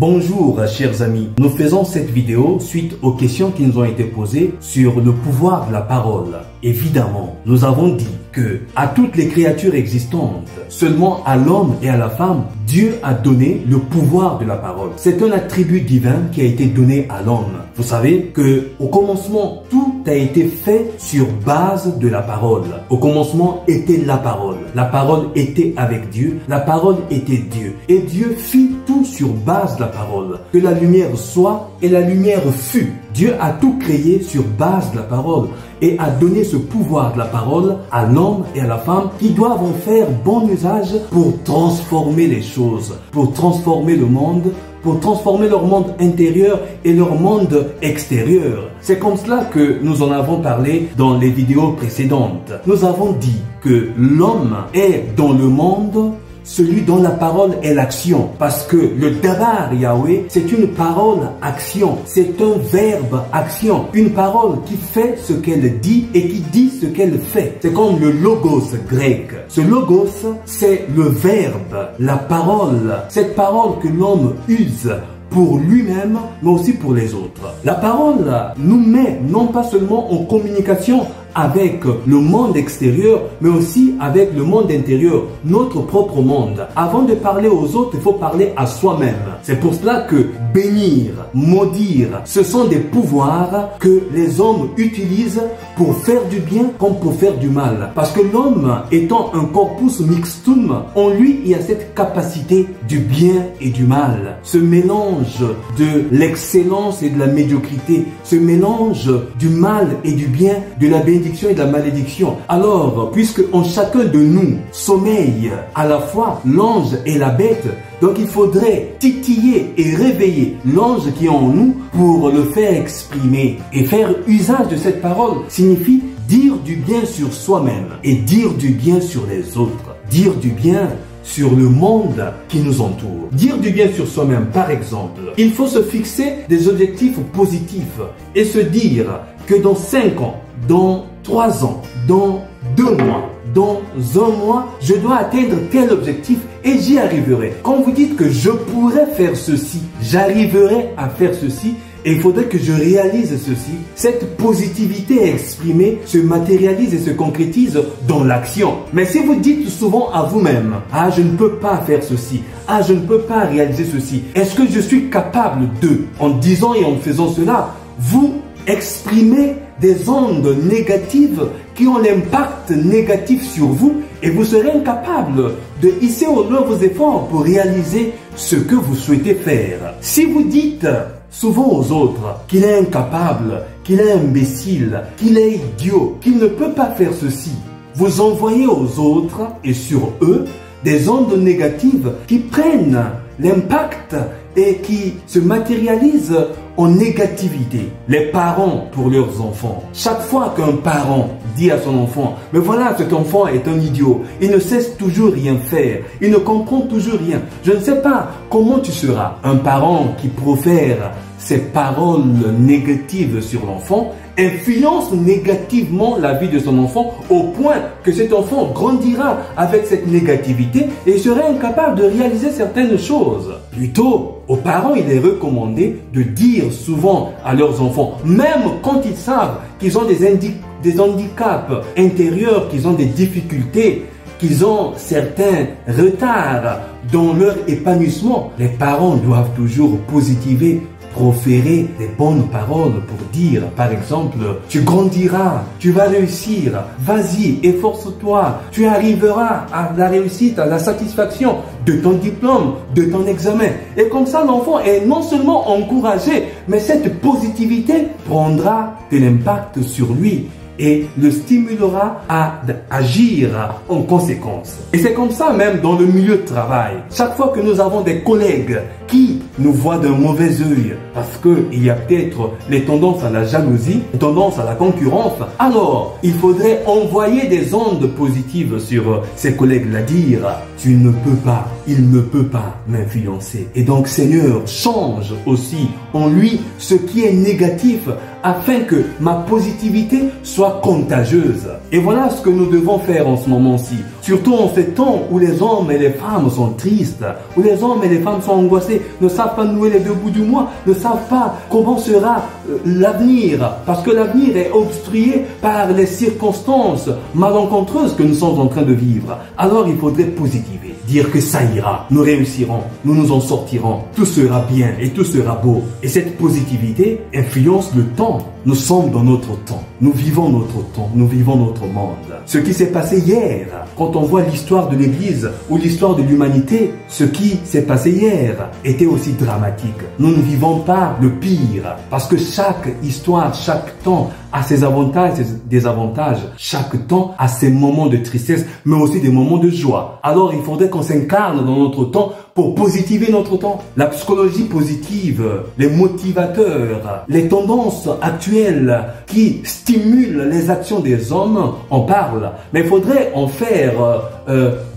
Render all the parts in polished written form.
Bonjour chers amis, nous faisons cette vidéo suite aux questions qui nous ont été posées sur le pouvoir de la parole. Évidemment, nous avons dit que à toutes les créatures existantes, seulement à l'homme et à la femme, Dieu a donné le pouvoir de la parole. C'est un attribut divin qui a été donné à l'homme. Vous savez que au commencement, tout a été fait sur base de la parole. Au commencement était la parole. La parole était avec Dieu. La parole était Dieu. Et Dieu fit tout sur base de la parole. Que la lumière soit et la lumière fut. Dieu a tout créé sur base de la parole et a donné ce pouvoir de la parole à l'homme et à la femme qui doivent en faire bon usage pour transformer les choses, pour transformer le monde, pour transformer leur monde intérieur et leur monde extérieur. C'est comme cela que nous en avons parlé dans les vidéos précédentes. Nous avons dit que l'homme est dans le monde celui dont la parole est l'action. Parce que le Dabar Yahweh, c'est une parole action. C'est un verbe action. Une parole qui fait ce qu'elle dit et qui dit ce qu'elle fait. C'est comme le logos grec. Ce logos, c'est le verbe, la parole. Cette parole que l'homme use pour lui-même, mais aussi pour les autres. La parole nous met non pas seulement en communication avec le monde extérieur, mais aussi avec le monde intérieur, notre propre monde. Avant de parler aux autres, il faut parler à soi-même. C'est pour cela que bénir, maudire, ce sont des pouvoirs que les hommes utilisent pour faire du bien comme pour faire du mal. Parce que l'homme étant un corpus mixtum, en lui, il y a cette capacité du bien et du mal. Ce mélange de l'excellence et de la médiocrité, ce mélange du mal et du bien, de la bénédiction et de la malédiction. Alors, puisque en chacun de nous sommeille à la fois l'ange et la bête, donc il faudrait titiller et réveiller l'ange qui est en nous pour le faire exprimer. Et faire usage de cette parole signifie dire du bien sur soi-même et dire du bien sur les autres. Dire du bien sur le monde qui nous entoure. Dire du bien sur soi-même, par exemple. Il faut se fixer des objectifs positifs et se dire que dans 5 ans, dans 3 ans, dans 2 mois, dans 1 mois, je dois atteindre tel objectif et j'y arriverai. Quand vous dites que je pourrais faire ceci, j'arriverai à faire ceci, et il faudrait que je réalise ceci, cette positivité exprimée se matérialise et se concrétise dans l'action. Mais si vous dites souvent à vous-même, « Ah, je ne peux pas faire ceci. Ah, je ne peux pas réaliser ceci. Est-ce que je suis capable de ?» En disant et en faisant cela, vous exprimez des ondes négatives qui ont l'impact négatif sur vous et vous serez incapable de hisser au loin vos efforts pour réaliser ce que vous souhaitez faire. Si vous dites souvent aux autres qu'il est incapable, qu'il est imbécile, qu'il est idiot, qu'il ne peut pas faire ceci, vous envoyez aux autres et sur eux des ondes négatives qui prennent l'impact et qui se matérialisent en négativité. Les parents pour leurs enfants. Chaque fois qu'un parent dit à son enfant, mais voilà, cet enfant est un idiot, il ne cesse toujours rien faire, il ne comprend toujours rien, je ne sais pas comment tu seras. Un parent qui profère ces paroles négatives sur l'enfant influence négativement la vie de son enfant au point que cet enfant grandira avec cette négativité et serait incapable de réaliser certaines choses. Plutôt, aux parents, il est recommandé de dire souvent à leurs enfants, même quand ils savent qu'ils ont des handicaps intérieurs, qu'ils ont des difficultés, qu'ils ont certains retards dans leur épanouissement, les parents doivent toujours positiver, proférer des bonnes paroles pour dire, par exemple, tu grandiras, tu vas réussir, vas-y, efforce-toi, tu arriveras à la réussite, à la satisfaction de ton diplôme, de ton examen. Et comme ça, l'enfant est non seulement encouragé, mais cette positivité prendra de l'impact sur lui et le stimulera à agir en conséquence. Et c'est comme ça même dans le milieu de travail. Chaque fois que nous avons des collègues qui nous voient d'un mauvais œil parce qu'il y a peut-être les tendances à la jalousie, les tendances à la concurrence, alors il faudrait envoyer des ondes positives sur ces collègues-là, dire tu ne peux pas, il ne peut pas m'influencer. Et donc Seigneur, change aussi en lui ce qui est négatif afin que ma positivité soit contagieuse. Et voilà ce que nous devons faire en ce moment-ci. Surtout en ces temps où les hommes et les femmes sont tristes, où les hommes et les femmes sont angoissés, ne savent pas nouer les deux bouts du mois, ne savent pas comment sera l'avenir, parce que l'avenir est obstrué par les circonstances malencontreuses que nous sommes en train de vivre. Alors il faudrait positiver, dire que ça ira, nous réussirons, nous nous en sortirons, tout sera bien et tout sera beau. Et cette positivité influence le temps. Nous sommes dans notre temps, nous vivons notre temps, nous vivons notre monde. Ce qui s'est passé hier, quand on voit l'histoire de l'Église ou l'histoire de l'humanité, ce qui s'est passé hier était aussi dramatique. Nous ne vivons pas le pire, parce que chaque histoire, chaque temps a ses avantages et ses désavantages. Chaque temps a ses moments de tristesse, mais aussi des moments de joie. Alors il faudrait qu'on s'incarne dans notre temps pour positiver notre temps. La psychologie positive, les motivateurs, les tendances actuelles qui stimulent les actions des hommes, on parle. Mais il faudrait en faire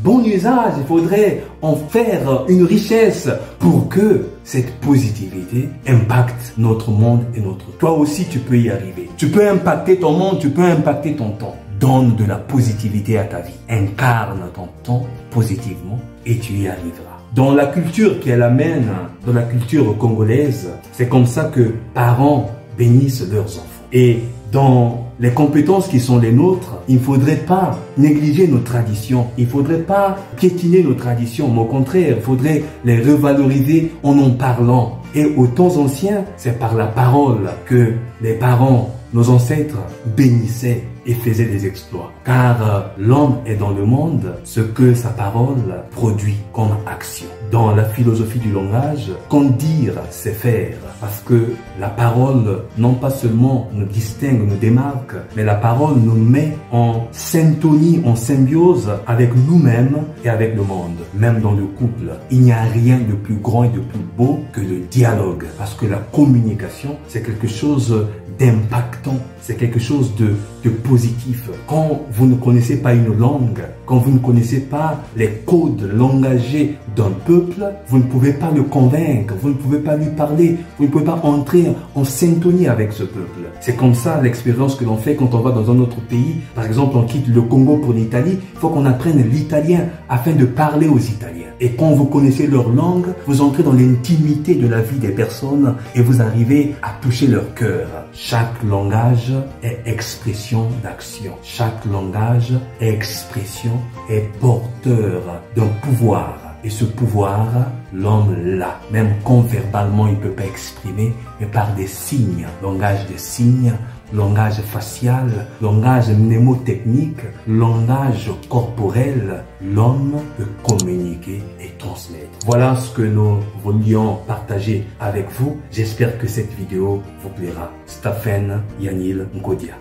bon usage, il faudrait en faire une richesse pour que cette positivité impacte notre monde et notre... Toi aussi, tu peux y arriver. Tu peux impacter ton monde, tu peux impacter ton temps. Donne de la positivité à ta vie. Incarne ton temps positivement et tu y arriveras. Dans la culture qui est la mienne, dans la culture congolaise, c'est comme ça que parents bénissent leurs enfants. Et dans les compétences qui sont les nôtres, il ne faudrait pas négliger nos traditions, il ne faudrait pas piétiner nos traditions, mais au contraire, il faudrait les revaloriser en parlant. Et aux temps anciens, c'est par la parole que les parents, nos ancêtres, bénissaient et faisaient des exploits. Car l'homme est dans le monde ce que sa parole produit comme action. Dans la philosophie du langage, quand dire, c'est faire. Parce que la parole, non pas seulement nous distingue, nous démarque, mais la parole nous met en syntonie, en symbiose avec nous-mêmes et avec le monde. Même dans le couple, il n'y a rien de plus grand et de plus beau que le dialogue. Parce que la communication, c'est quelque chose d'impactant, c'est quelque chose de positif. Quand vous ne connaissez pas une langue, quand vous ne connaissez pas les codes langagers d'un peuple, vous ne pouvez pas le convaincre, vous ne pouvez pas lui parler, vous ne pouvez pas entrer en syntonie avec ce peuple. C'est comme ça l'expérience que l'on fait quand on va dans un autre pays. Par exemple, on quitte le Congo pour l'Italie, il faut qu'on apprenne l'italien afin de parler aux Italiens. Et quand vous connaissez leur langue, vous entrez dans l'intimité de la vie des personnes et vous arrivez à toucher leur cœur. Chaque langage est expression d'action. Chaque langage est expression, est porteur d'un pouvoir. Et ce pouvoir, l'homme l'a. Même quand verbalement il ne peut pas exprimer, mais par des signes, langage des signes, langage facial, langage mnémotechnique, langage corporel, l'homme peut communiquer et transmettre. Voilà ce que nous voulions partager avec vous. J'espère que cette vidéo vous plaira. Stephen Yanil Nkodia.